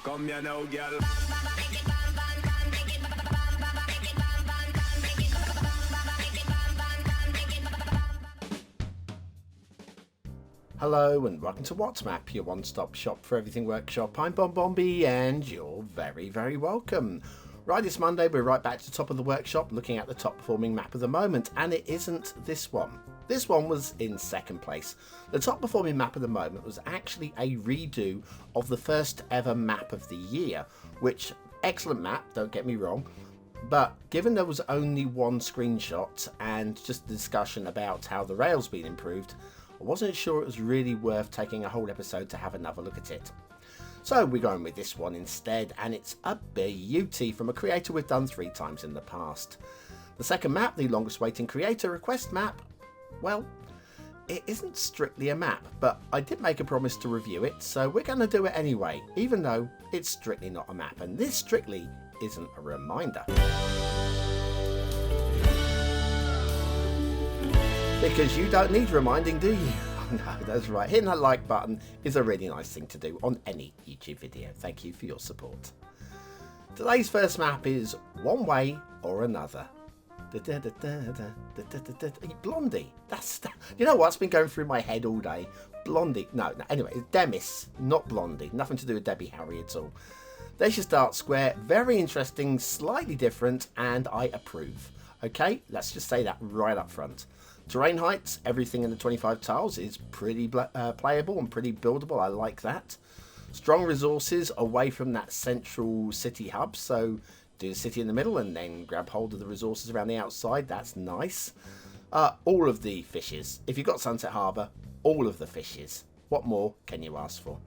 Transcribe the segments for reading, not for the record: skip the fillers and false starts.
Come here now, girl. Hello and welcome to WhatsMap, your one-stop shop for everything workshop. I'm BonBonB and you're very, very welcome. Right, this Monday we're right back to the top of the workshop looking at the top performing map of the moment, and it isn't this one. This one was in second place. The top performing map of the moment was actually a redo of the first ever map of the year, which, excellent map, don't get me wrong, but given there was only one screenshot and just a discussion about how the rail's been improved, I wasn't sure it was really worth taking a whole episode to have another look at it. So we're going with this one instead, and it's a beauty from a creator we've done 3 times in the past. The second map, the longest waiting creator request map, well, it isn't strictly a map, but I did make a promise to review it, so we're going to do it anyway, even though it's strictly not a map, and this strictly isn't a reminder. Because you don't need reminding, do you? Oh no, that's right. Hitting that like button is a really nice thing to do on any YouTube video. Thank you for your support. Today's first map is One Way or Another. Blondie. You know what's been going through my head all day? Blondie. No, anyway, it's Demis, not Blondie. Nothing to do with Debbie Harry at all. There's your start square. Very interesting, slightly different, and I approve. Okay, let's just say that right up front. Terrain heights, everything in the 25 tiles is pretty playable and pretty buildable. I like that. Strong resources away from that central city hub. So do the city in the middle and then grab hold of the resources around the outside. That's nice. All of the fishes. If you've got Sunset Harbour, all of the fishes. What more can you ask for?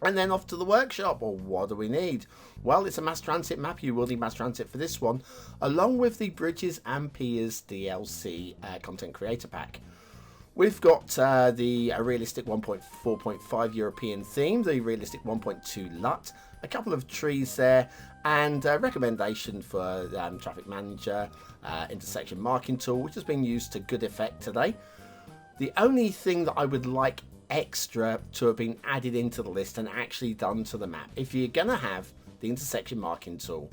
And then off to the workshop. Well, what do we need? Well, it's a mass transit map. You will need mass transit for this one, along with the Bridges and Piers DLC content creator pack. We've got the realistic 1.4.5 European theme, the realistic 1.2 LUT, a couple of trees there, and a recommendation for traffic manager, intersection marking tool, which has been used to good effect today. The only thing that I would like extra to have been added into the list and actually done to the map, if you're gonna have the intersection marking tool,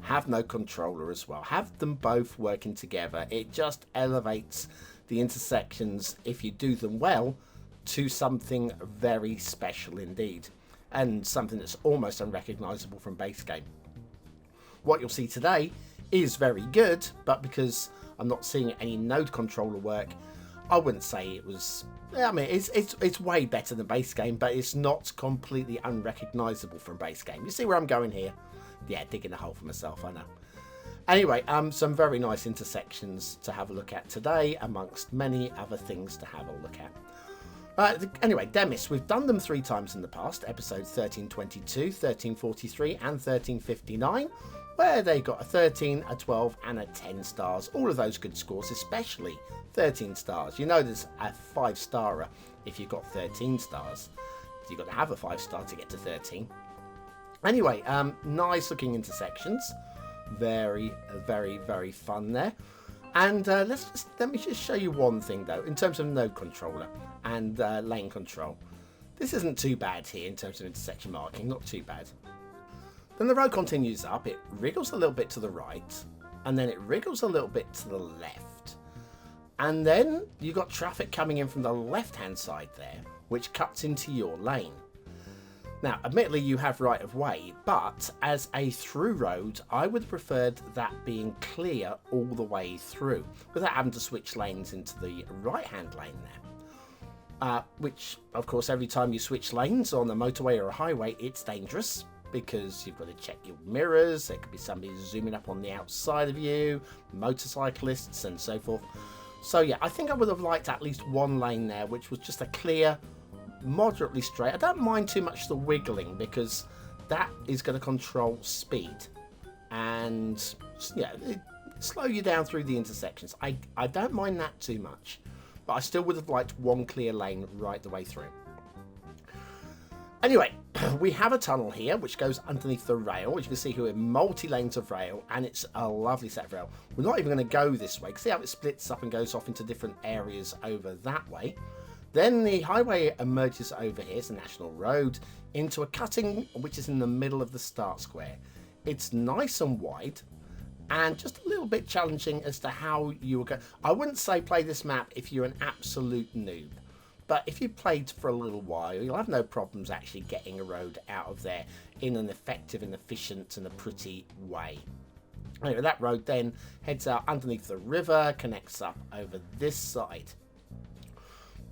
have no controller as well. Have them both working together. It just elevates the intersections, if you do them well, to something very special indeed, and something that's almost unrecognizable from base game. What you'll see today is very good, but because I'm not seeing any node controller work, I wouldn't say it was. I mean, it's way better than base game, but it's not completely unrecognizable from base game. You see where I'm going here? Yeah, digging a hole for myself, I know. Anyway, some very nice intersections to have a look at today, amongst many other things to have a look at. Anyway, Demis, we've done them 3 times in the past, episodes 1322, 1343 and 1359, where they got a 13, a 12 and a 10 stars. All of those good scores, especially 13 stars. You know there's a 5-starer if you've got 13 stars. You've got to have a 5-star to get to 13. Anyway, nice looking intersections. Very, very, very fun there. And let me just show you one thing though, in terms of node controller and lane control. This isn't too bad here in terms of intersection marking, not too bad. Then the road continues up, it wriggles a little bit to the right, and then it wriggles a little bit to the left. And then you've got traffic coming in from the left hand side there, which cuts into your lane. Now, admittedly, you have right of way, but as a through road, I would have preferred that being clear all the way through, without having to switch lanes into the right hand lane there. Which, of course, every time you switch lanes on a motorway or a highway, it's dangerous, because you've got to check your mirrors, there could be somebody zooming up on the outside of you, motorcyclists and so forth. So yeah, I think I would have liked at least one lane there, which was just a clear, moderately straight. I don't mind too much the wiggling, because that is going to control speed and yeah, slow you down through the intersections. I don't mind that too much, but I still would have liked one clear lane right the way through. Anyway, we have a tunnel here which goes underneath the rail. As you can see here, multi-lanes of rail, and it's a lovely set of rail. We're not even going to go this way. See how it splits up and goes off into different areas over that way. Then the highway emerges over here, it's a national road, into a cutting which is in the middle of the start square. It's nice and wide and just a little bit challenging as to how you will go. I wouldn't say play this map if you're an absolute noob, but if you played for a little while, you'll have no problems actually getting a road out of there in an effective and efficient and a pretty way. Anyway, that road then heads out underneath the river, connects up over this side.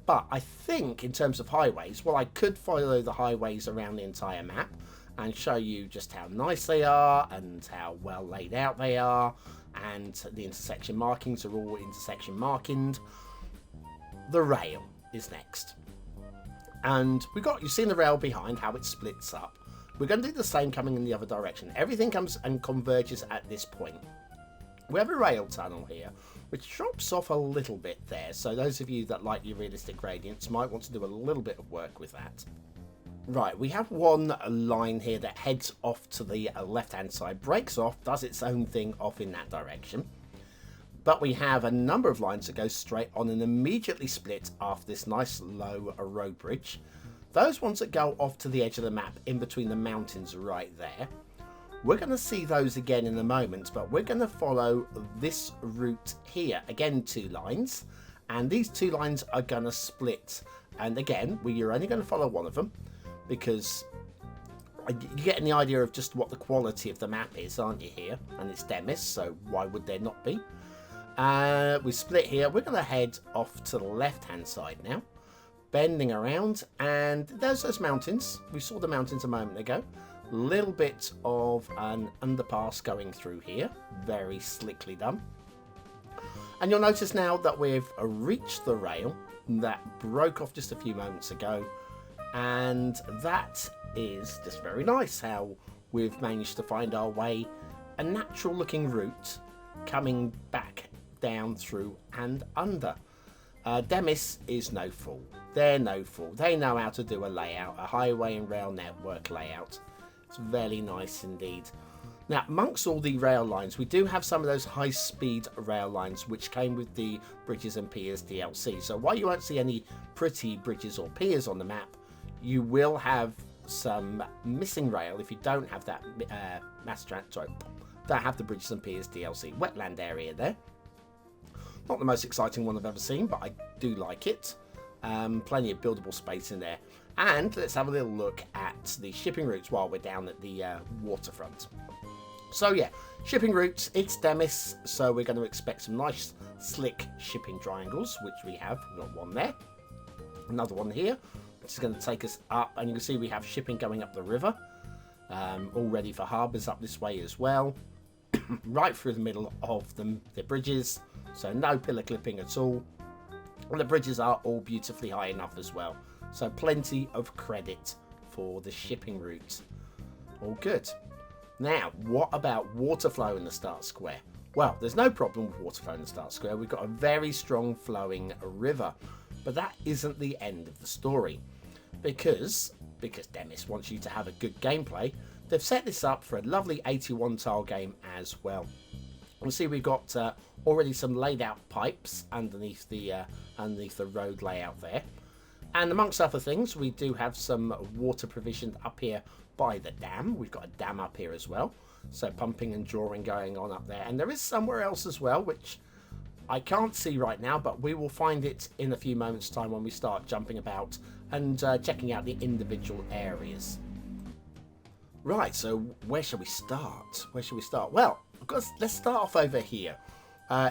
But I think in terms of highways, well, I could follow the highways around the entire map and show you just how nice they are and how well laid out they are, and the intersection markings are all intersection markinged. The rail is next, and you've seen the rail behind, how it splits up. We're going to do the same coming in the other direction. Everything comes and converges at this point. We have a rail tunnel here which drops off a little bit there, so those of you that like your realistic gradients might want to do a little bit of work with that. Right, we have one line here that heads off to the left hand side, breaks off, does its own thing off in that direction. But we have a number of lines that go straight on and immediately split after this nice low road bridge. Those ones that go off to the edge of the map in between the mountains right there. We're going to see those again in a moment, but we're going to follow this route here. Again, 2 lines, and these 2 lines are going to split. And again, you're only going to follow one of them because you're getting the idea of just what the quality of the map is, aren't you here? And it's Demis, so why would there not be? We split here. We're going to head off to the left-hand side now, bending around, and there's those mountains. We saw the mountains a moment ago. Little bit of an underpass going through here, very slickly done. And you'll notice now that we've reached the rail that broke off just a few moments ago, and that is just very nice how we've managed to find our way, a natural looking route coming back down through and under. Demis is no fool. They're no fool. They know how to do a layout, a highway and rail network layout. It's very nice indeed. Now, amongst all the rail lines, we do have some of those high-speed rail lines which came with the Bridges and Piers DLC. So while you won't see any pretty bridges or piers on the map, you will have some missing rail if you don't have that don't have the Bridges and Piers DLC wetland area there. Not the most exciting one I've ever seen, but I do like it. Plenty of buildable space in there. And let's have a little look at the shipping routes while we're down at the waterfront. So yeah, shipping routes, it's Demis, so we're going to expect some nice slick shipping triangles, which we have. We've got one there, another one here, which is going to take us up, and you can see we have shipping going up the river, all ready for harbours up this way as well, right through the middle of the bridges, so no pillar clipping at all, and the bridges are all beautifully high enough as well. So plenty of credit for the shipping route. All good. Now, what about water flow in the start square? Well, there's no problem with water flow in the start square. We've got a very strong flowing river. But that isn't the end of the story. Because Demis wants you to have a good gameplay, they've set this up for a lovely 81 tile game as well. We'll see we've got already some laid out pipes underneath the road layout there. And amongst other things, we do have some water provisioned up here by the dam. We've got a dam up here as well. So pumping and drawing going on up there. And there is somewhere else as well, which I can't see right now, but we will find it in a few moments' time when we start jumping about and checking out the individual areas. Right, so where shall we start? Well, of course, let's start off over here.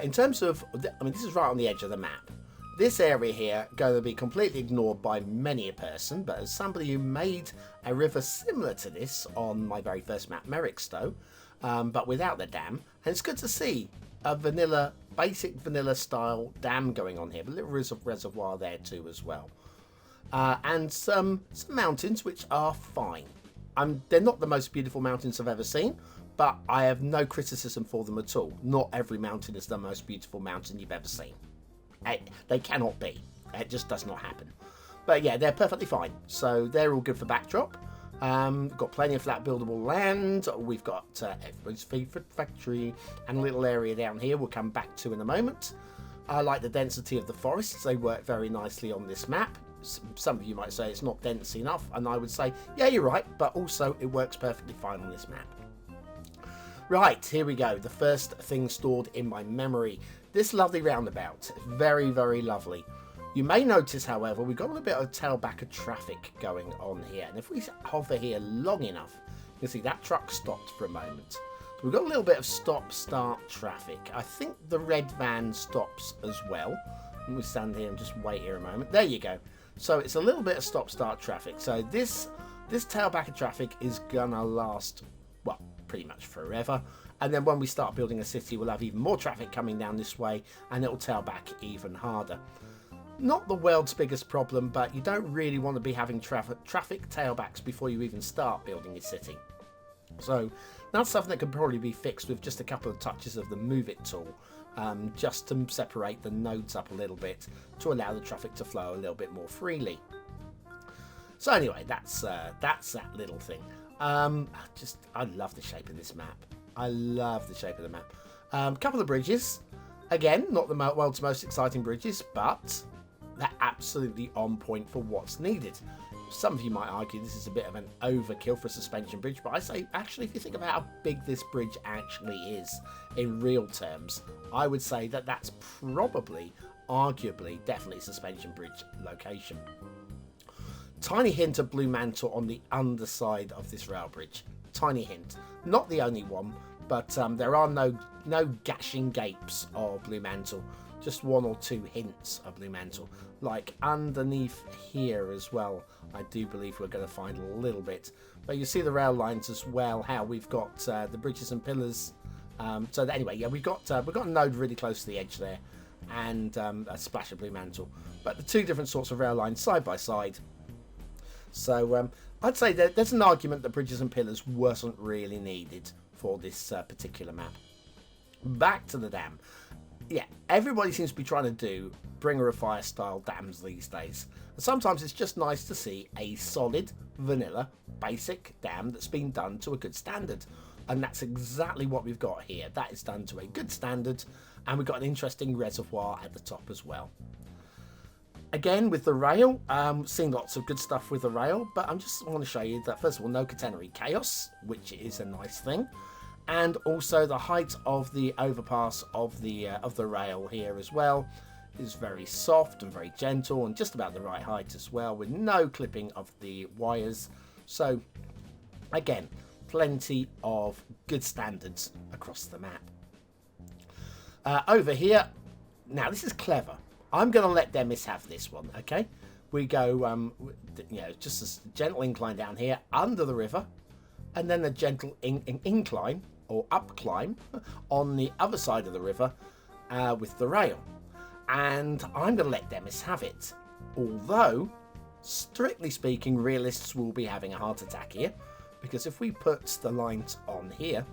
In terms of, this is right on the edge of the map. This area here going to be completely ignored by many a person, but as somebody who made a river similar to this on my very first map, Merrickstowe, but without the dam, and it's good to see a basic vanilla style dam going on here, but a little reservoir there too as well, and some mountains which are fine. They're not the most beautiful mountains I've ever seen, but I have no criticism for them at all. Not every mountain is the most beautiful mountain you've ever seen. They cannot be. It just does not happen. But yeah, they're perfectly fine. So they're all good for backdrop. We've got plenty of flat buildable land. We've got everybody's favourite factory and a little area down here we'll come back to in a moment. I like the density of the forests. They work very nicely on this map. Some of you might say it's not dense enough, and I would say, yeah, you're right, but also it works perfectly fine on this map. Right, here we go. The first thing stored in my memory. This lovely roundabout. Very, very lovely. You may notice, however, we've got a little bit of tailback of traffic going on here. And if we hover here long enough, you can see that truck stopped for a moment. So we've got a little bit of stop-start traffic. I think the red van stops as well. Let me stand here and just wait here a moment. There you go. So it's a little bit of stop-start traffic. So this tailback of traffic is gonna last, well, pretty much forever. And then when we start building a city, we'll have even more traffic coming down this way, and it'll tail back even harder. Not the world's biggest problem, but you don't really want to be having traffic tailbacks before you even start building your city. So that's something that can probably be fixed with just a couple of touches of the Move It tool, just to separate the nodes up a little bit to allow the traffic to flow a little bit more freely. So anyway, that's that little thing. I love the shape of this map. I love the shape of the map. Couple of bridges. Again, not the world's most exciting bridges, but they're absolutely on point for what's needed. Some of you might argue this is a bit of an overkill for a suspension bridge, but I say, actually, if you think about how big this bridge actually is in real terms, I would say that that's probably, arguably, definitely suspension bridge location. Tiny hint of blue mantle on the underside of this rail bridge. Tiny hint. Not the only one, but there are no gashing gapes of blue mantle. Just one or two hints of blue mantle. Like underneath here as well, I do believe we're going to find a little bit. But you see the rail lines as well, how we've got the bridges and pillars. So that, anyway, yeah, we've got a node really close to the edge there, and a splash of blue mantle. But the two different sorts of rail lines side by side. So I'd say that there's an argument that bridges and pillars wasn't really needed for this particular map. Back to the dam. Yeah, everybody seems to be trying to do Bringer of Fire style dams these days. And sometimes it's just nice to see a solid, vanilla, basic dam that's been done to a good standard. And that's exactly what we've got here. That is done to a good standard, and we've got an interesting reservoir at the top as well. Again, with the rail, seeing lots of good stuff with the rail, but I just want to show you that, first of all, no catenary chaos, which is a nice thing. And also the height of the overpass of the rail here as well is very soft and very gentle, and just about the right height as well, with no clipping of the wires. So again, plenty of good standards across the map. Over here, now this is clever. I'm going to let Demis have this one, okay? We go, just a gentle incline down here under the river, and then a gentle incline or up climb on the other side of the river with the rail. And I'm going to let Demis have it. Although, strictly speaking, realists will be having a heart attack here, because if we put the lines on here,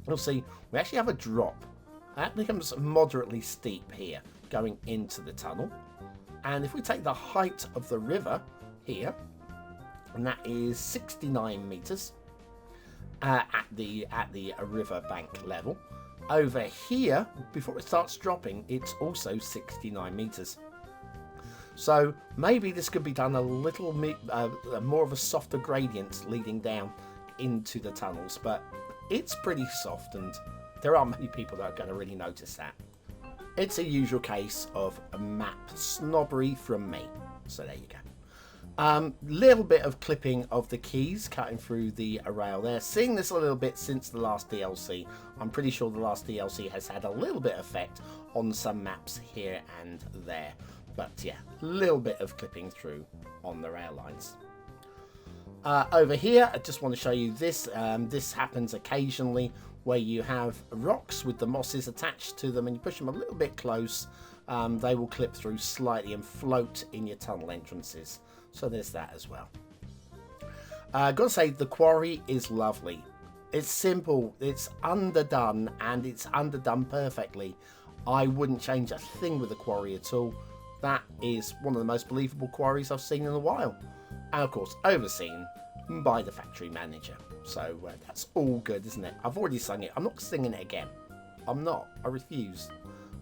you'll see we actually have a drop. That becomes moderately steep here, going into the tunnel. And if we take the height of the river here, and that is 69 meters at the river bank level. Over here, before it starts dropping, it's also 69 meters. So maybe this could be done a little more of a softer gradient leading down into the tunnels, but it's pretty soft, and there aren't many people that are going to really notice that. It's a usual case of a map snobbery from me. So there you go. Little bit of clipping of the keys cutting through the rail there. Seeing this a little bit since the last DLC. I'm pretty sure the last DLC has had a little bit of effect on some maps here and there. But yeah, a little bit of clipping through on the rail lines. Over here, I just want to show you this. This happens occasionally where you have rocks with the mosses attached to them, and you push them a little bit close. They will clip through slightly and float in your tunnel entrances. So there's that as well. Gotta say, the quarry is lovely. It's simple, it's underdone, and it's underdone perfectly. I wouldn't change a thing with the quarry at all. That is one of the most believable quarries I've seen in a while. And of course, overseen by the factory manager. So that's all good, isn't it? I've already sung it. I'm not singing it again. I'm not. I refuse.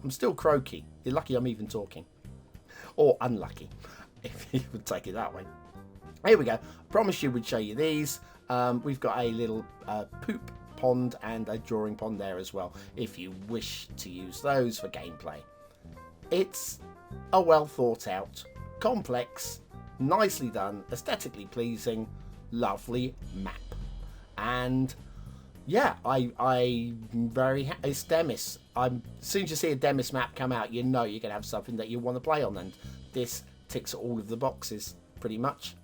I'm still croaky. You're lucky I'm even talking. Or unlucky, if you would take it that way. Here we go. I promised you we'd show you these. We've got a little poop pond and a drawing pond there as well, if you wish to use those for gameplay. It's a well thought out, complex, nicely done, aesthetically pleasing, lovely map. And yeah, I'm very happy. It's Demis. As soon as you see a Demis map come out, you know you're going to have something that you want to play on, and this ticks all of the boxes, pretty much.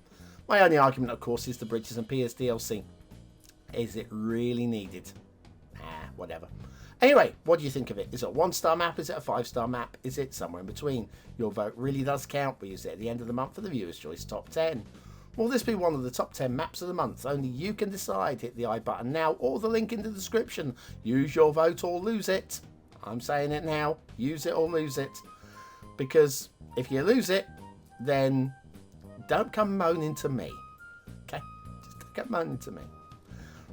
My only argument, of course, is the Bridges and Piers DLC. Is it really needed? Whatever. Anyway, what do you think of it? Is it a 1-star map? Is it a 5-star map? Is it somewhere in between? Your vote really does count. We use it at the end of the month for the Viewer's Choice Top 10. Will this be one of the top 10 maps of the month? Only you can decide. Hit the I button now or the link in the description. Use your vote or lose it. I'm saying it now. Use it or lose it. Because if you lose it, then don't come moaning to me. Okay? Just don't come moaning to me.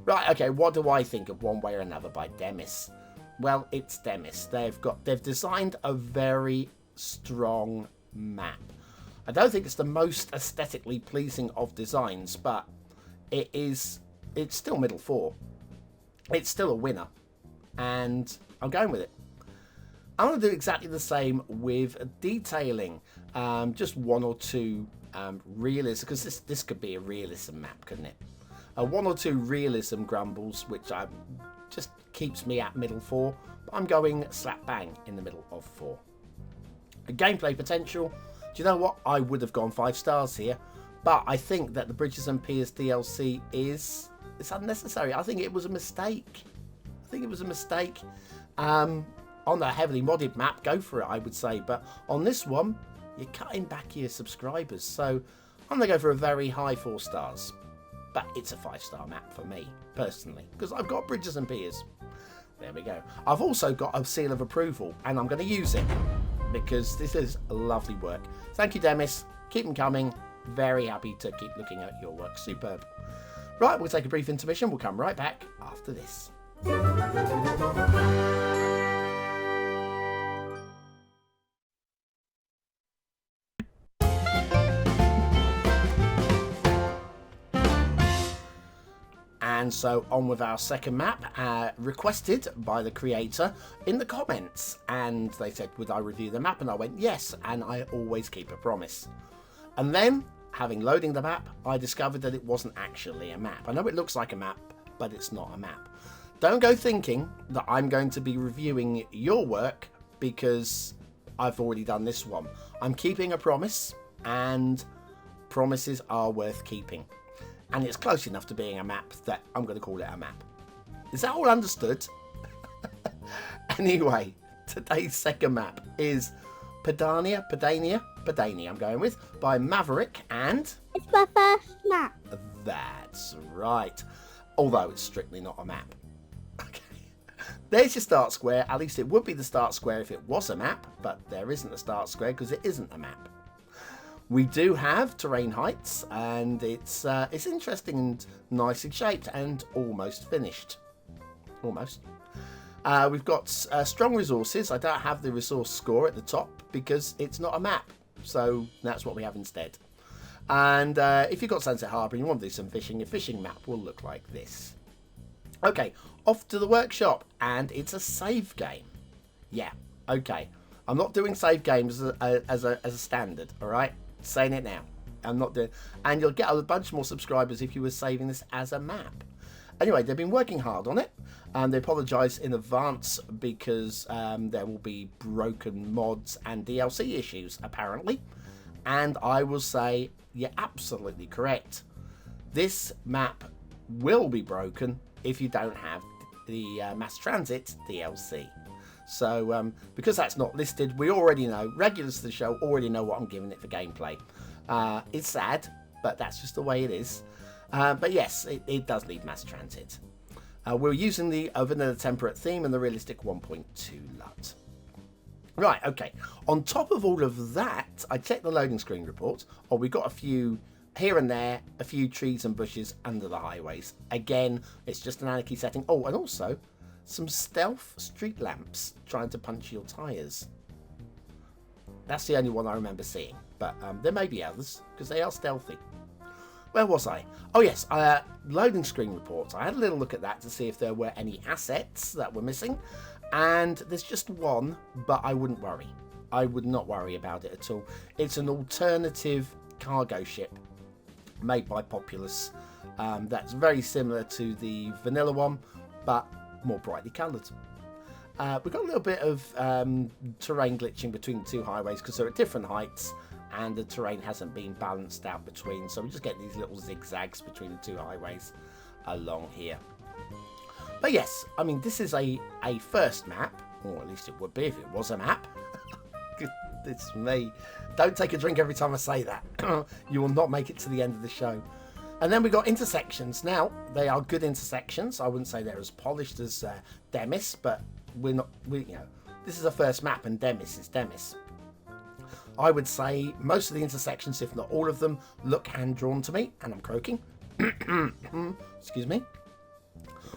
Right, okay, what do I think of One Way or Another by Demis? Well, it's Demis. They've designed a very strong map. I don't think it's the most aesthetically pleasing of designs, but it's still middle 4. It's still a winner, and I'm going with it. I'm going to do exactly the same with detailing. Just 1 or 2 realism, because this could be a realism map, couldn't it? 1 or 2 realism grumbles, which just keeps me at middle 4. But I'm going slap bang in the middle of 4. A gameplay potential. Do you know what? I would have gone 5 stars here, but I think that the Bridges and Piers DLC it's unnecessary. I think it was a mistake. On a heavily modded map, go for it, I would say. But on this one, you're cutting back your subscribers. So I'm going to go for a very high 4 stars. But it's a 5-star map for me, personally, because I've got Bridges and Piers. There we go. I've also got a seal of approval, and I'm going to use it, because this is lovely work. Thank you, Demis. Keep them coming. Very happy to keep looking at your work. Superb. Right, we'll take a brief intermission. We'll come right back after this. And so on with our second map, requested by the creator in the comments. And they said, would I review the map? And I went, yes, and I always keep a promise. And then, having loading the map, I discovered that it wasn't actually a map. I know it looks like a map, but it's not a map. Don't go thinking that I'm going to be reviewing your work because I've already done this one. I'm keeping a promise, and promises are worth keeping. And it's close enough to being a map that I'm going to call it a map. Is that all understood? Anyway, today's second map is Padania, I'm going with, by Maverick, and... It's my first map. That's right. Although it's strictly not a map. Okay. There's your start square. At least it would be the start square if it was a map, but there isn't a start square because it isn't a map. We do have terrain heights, and it's interesting and nicely shaped and almost finished. Almost. We've got strong resources. I don't have the resource score at the top because it's not a map, so that's what we have instead. And if you've got Sunset Harbour and you want to do some fishing, your fishing map will look like this. Okay, off to the workshop, and it's a save game. Yeah, okay. I'm not doing save games as a standard, all right? Saying it now. I'm not doing, and you'll get a bunch more subscribers if you were saving this as a map. Anyway, they've been working hard on it, and they apologise in advance because there will be broken mods and DLC issues apparently. And I will say you're absolutely correct. This map will be broken if you don't have the Mass Transit DLC. So, because that's not listed, we already know, regulars to the show already know what I'm giving it for gameplay. It's sad, but that's just the way it is. But yes, it does need Mass Transit. We're using the Vanilla Temperate theme and the realistic 1.2 LUT. Right, okay. On top of all of that, I checked the loading screen report. Oh, we've got a few here and there, a few trees and bushes under the highways. Again, it's just an anarchy setting. Oh, and also, some stealth street lamps trying to punch your tyres. That's the only one I remember seeing, but there may be others because they are stealthy. Where was I? Oh yes, loading screen reports. I had a little look at that to see if there were any assets that were missing, and there's just one, but I wouldn't worry. I would not worry about it at all. It's an alternative cargo ship made by Populous that's very similar to the vanilla one, but more brightly coloured. We've got a little bit of terrain glitching between the two highways because they're at different heights and the terrain hasn't been balanced out between, so we just get these little zigzags between the two highways along here. But yes, I mean, this is a first map, or at least it would be if it was a map. It's me. Don't take a drink every time I say that. You will not make it to the end of the show. And then we got intersections. Now, they are good intersections. I wouldn't say they're as polished as Demis, but you know, this is a first map and Demis is Demis. I would say most of the intersections, if not all of them, look hand-drawn to me, and I'm croaking. Excuse me.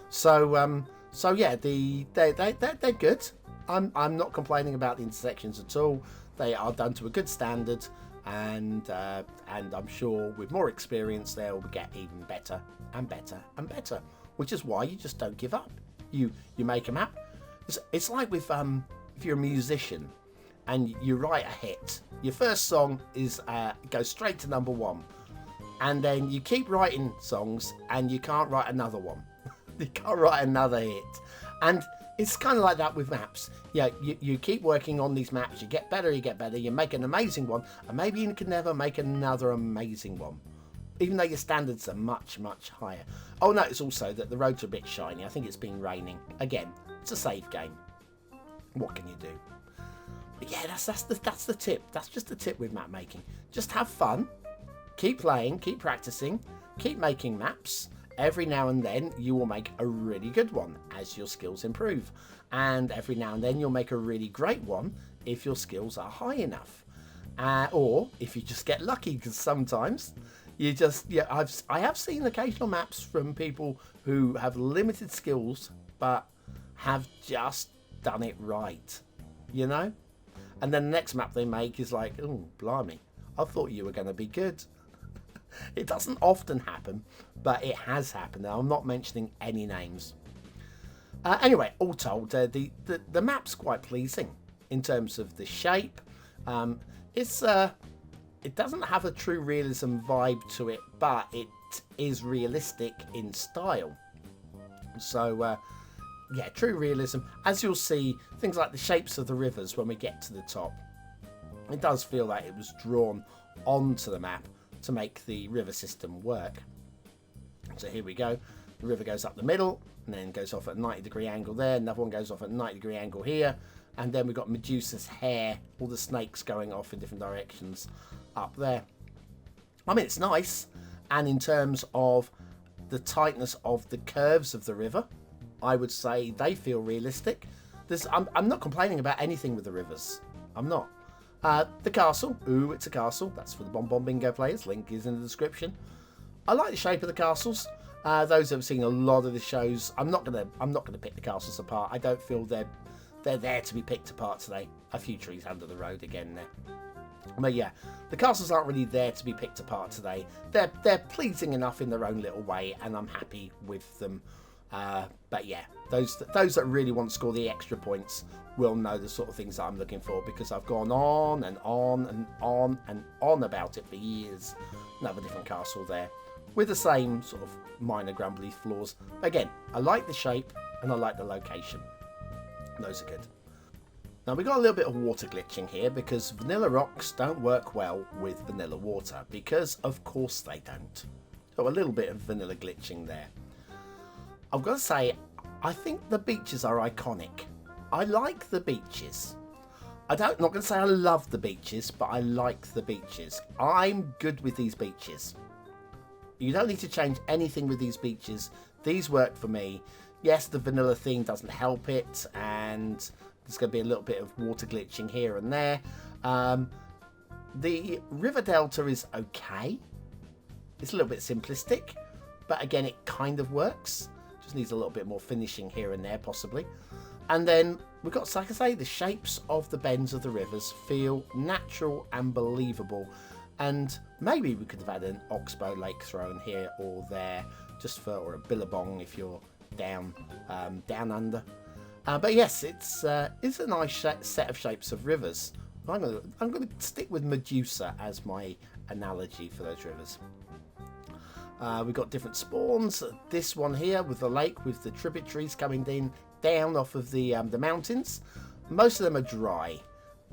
So yeah, they're good. I'm not complaining about the intersections at all. They are done to a good standard, and I'm sure with more experience they will get even better and better and better. Which is why you just don't give up. You make a map. It's like with if you're a musician and you write a hit. Your first song is goes straight to #1, and then you keep writing songs and you can't write another one. You can't write another hit, and it's kind of like that with maps. Yeah, you keep working on these maps, you get better, you make an amazing one, and maybe you can never make another amazing one, even though your standards are much, much higher. Oh, notice also that the roads are a bit shiny. I think it's been raining. Again, it's a save game. What can you do? But yeah, that's the tip. That's just the tip with map making. Just have fun, keep playing, keep practicing, keep making maps. Every now and then you will make a really good one as your skills improve. And every now and then you'll make a really great one if your skills are high enough. Or if you just get lucky, because sometimes you just... Yeah, I have seen occasional maps from people who have limited skills but have just done it right, you know? And then the next map they make is like, oh, blimey, I thought you were going to be good. It doesn't often happen, but it has happened. Now, I'm not mentioning any names. Anyway, all told, the map's quite pleasing in terms of the shape. It doesn't have a true realism vibe to it, but it is realistic in style. So, yeah, true realism. As you'll see, things like the shapes of the rivers when we get to the top. It does feel like it was drawn onto the map to make the river system work. So here we go. The river goes up the middle and then goes off at a 90-degree angle there. Another one goes off at a 90-degree angle here. And then we've got Medusa's hair, all the snakes going off in different directions up there. I mean, it's nice. And in terms of the tightness of the curves of the river, I would say they feel realistic. I'm not complaining about anything with the rivers. I'm not. The castle. Ooh, it's a castle. That's for the BonBonBingo players. Link is in the description. I like the shape of the castles. Those who have seen a lot of the shows, I'm not gonna pick the castles apart. I don't feel they're there to be picked apart today. A few trees under the road again there. But yeah, the castles aren't really there to be picked apart today. They're pleasing enough in their own little way, and I'm happy with them. But yeah, those that really want to score the extra points will know the sort of things that I'm looking for, because I've gone on and on and on and on about it for years. Another different castle there with the same sort of minor grumbly flaws. Again, I like the shape and I like the location. Those are good. Now we got a little bit of water glitching here because vanilla rocks don't work well with vanilla water, because of course they don't. So a little bit of vanilla glitching there. I've got to say, I think the beaches are iconic. I like the beaches. I'm not going to say I love the beaches, but I like the beaches. I'm good with these beaches. You don't need to change anything with these beaches. These work for me. Yes, the vanilla theme doesn't help it, and there's going to be a little bit of water glitching here and there. The river delta is okay. It's a little bit simplistic, but again, it kind of works. Just needs a little bit more finishing here and there, possibly. And then we've got, like I say, the shapes of the bends of the rivers feel natural and believable. And maybe we could have had an oxbow lake thrown here or there, just for, or a billabong if you're down under. But yes, it's a nice set of shapes of rivers. I'm gonna stick with Medusa as my analogy for those rivers. We've got different spawns. This one here with the lake with the tributaries coming down off of the mountains. Most of them are dry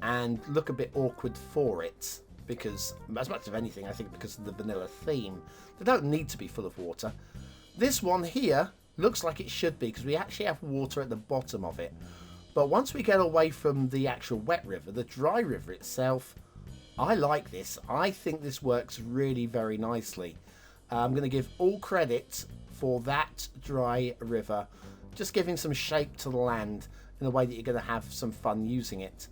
and look a bit awkward for it, because as much of anything I think because of the vanilla theme, they don't need to be full of water. This one here looks like it should be, because we actually have water at the bottom of it. But once we get away from the actual wet river, the dry river itself, I like this. I think this works really very nicely. I'm going to give all credit for that dry river, just giving some shape to the land in a way that you're going to have some fun using it.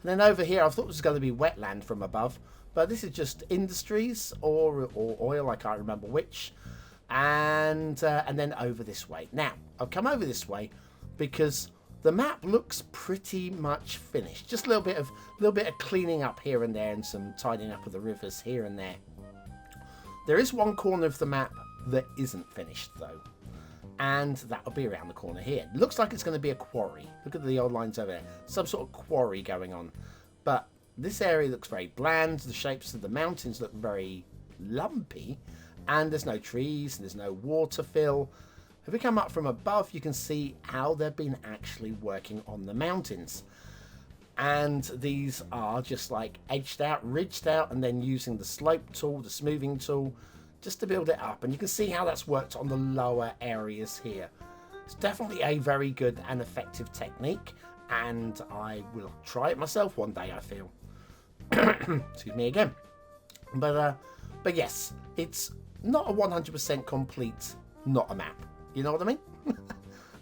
And then over here, I thought it was going to be wetland from above, but this is just industries or oil, I can't remember which. And then over this way. Now, I've come over this way because the map looks pretty much finished. Just a little bit of cleaning up here and there, and some tidying up of the rivers here and there. There is one corner of the map that isn't finished though, and that will be around the corner here. Looks like it's going to be a quarry. Look at the old lines over there. Some sort of quarry going on. But this area looks very bland. The shapes of the mountains look very lumpy, and there's no trees, there's no water fill. If we come up from above, you can see how they've been actually working on the mountains. And these are just like edged out, ridged out, and then using the slope tool, the smoothing tool, just to build it up. And you can see how that's worked on the lower areas here. It's definitely a very good and effective technique, and I will try it myself one day, I feel. Excuse me again. But yes, it's not a 100% complete, not a map. You know what I mean?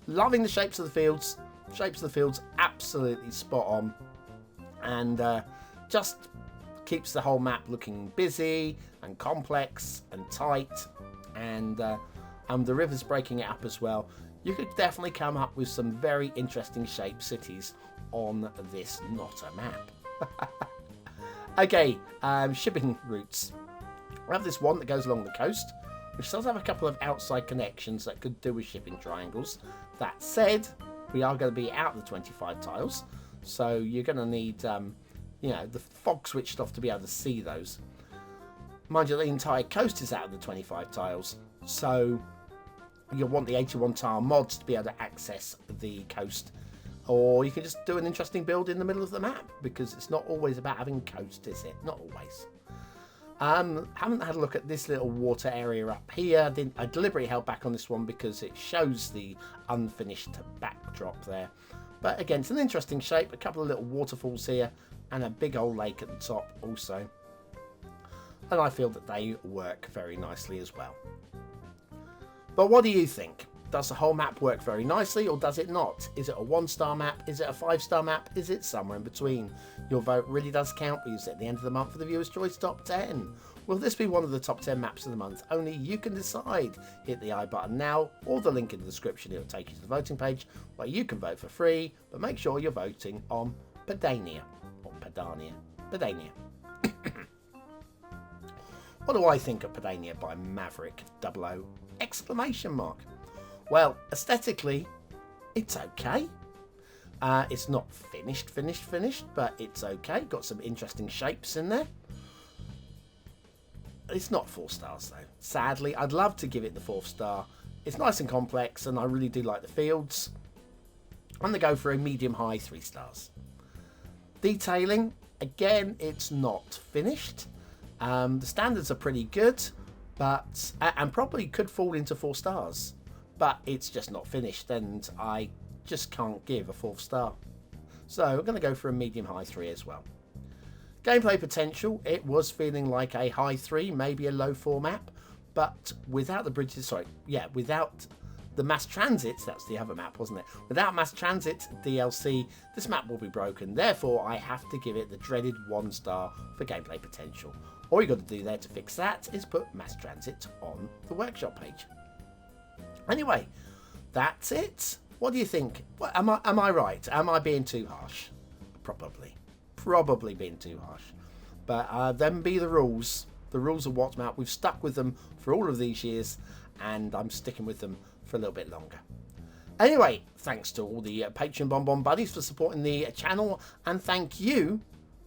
Loving the shapes of the fields. Shapes of the fields absolutely spot on, and just keeps the whole map looking busy and complex and tight, and the rivers breaking it up as well. You could definitely come up with some very interesting shaped cities on this not a map. Okay, shipping routes. We have this one that goes along the coast, which does have a couple of outside connections that could do with shipping triangles. That said, we are going to be out of the 25 tiles, so you're going to need, the fog switched off to be able to see those. Mind you, the entire coast is out of the 25 tiles, so you'll want the 81 tile mods to be able to access the coast, or you can just do an interesting build in the middle of the map, because it's not always about having coast, is it? Not always. Haven't had a look at this little water area up here. I deliberately held back on this one because it shows the unfinished backdrop there. But again, it's an interesting shape. A couple of little waterfalls here and a big old lake at the top also. And I feel that they work very nicely as well. But what do you think? Does the whole map work very nicely, or does it not? Is it a 1-star map? Is it a 5-star map? Is it somewhere in between? Your vote really does count. We use it at the end of the month for the Viewer's Choice Top 10. Will this be one of the top 10 maps of the month? Only you can decide. Hit the I button now, or the link in the description. It'll take you to the voting page where you can vote for free, but make sure you're voting on Padania, or Padania. Padania. What do I think of Padania by Maverick 00 exclamation mark? Well, aesthetically, it's okay. It's not finished, but it's okay. Got some interesting shapes in there. It's not 4 stars, though. Sadly, I'd love to give it the 4th star. It's nice and complex, and I really do like the fields. I'm going to go for a medium-high 3 stars. Detailing, again, it's not finished. The standards are pretty good, but and probably could fall into 4 stars. But it's just not finished, and I just can't give a 4th star. So I'm going to go for a medium-high 3 as well. Gameplay potential, it was feeling like a high 3, maybe a low 4 map, but without the bridges, without the mass transits, that's the other map, wasn't it? Without mass transit DLC, this map will be broken. Therefore, I have to give it the dreaded 1 star for gameplay potential. All you got to do there to fix that is put mass transit on the workshop page. Anyway, that's it. What do you think? What, am I right? Am I being too harsh? Probably being too harsh. But them be the rules. The rules of WhatsMap. We've stuck with them for all of these years, and I'm sticking with them for a little bit longer. Anyway, thanks to all the Patreon BonBon buddies for supporting the channel, and thank you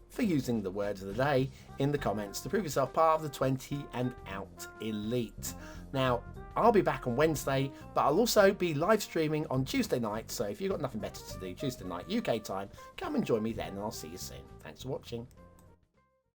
for using the word of the day in the comments to prove yourself part of the 20 and out elite. Now, I'll be back on Wednesday, but I'll also be live streaming on Tuesday night, so if you've got nothing better to do Tuesday night UK time, come and join me then, and I'll see you soon. Thanks for watching.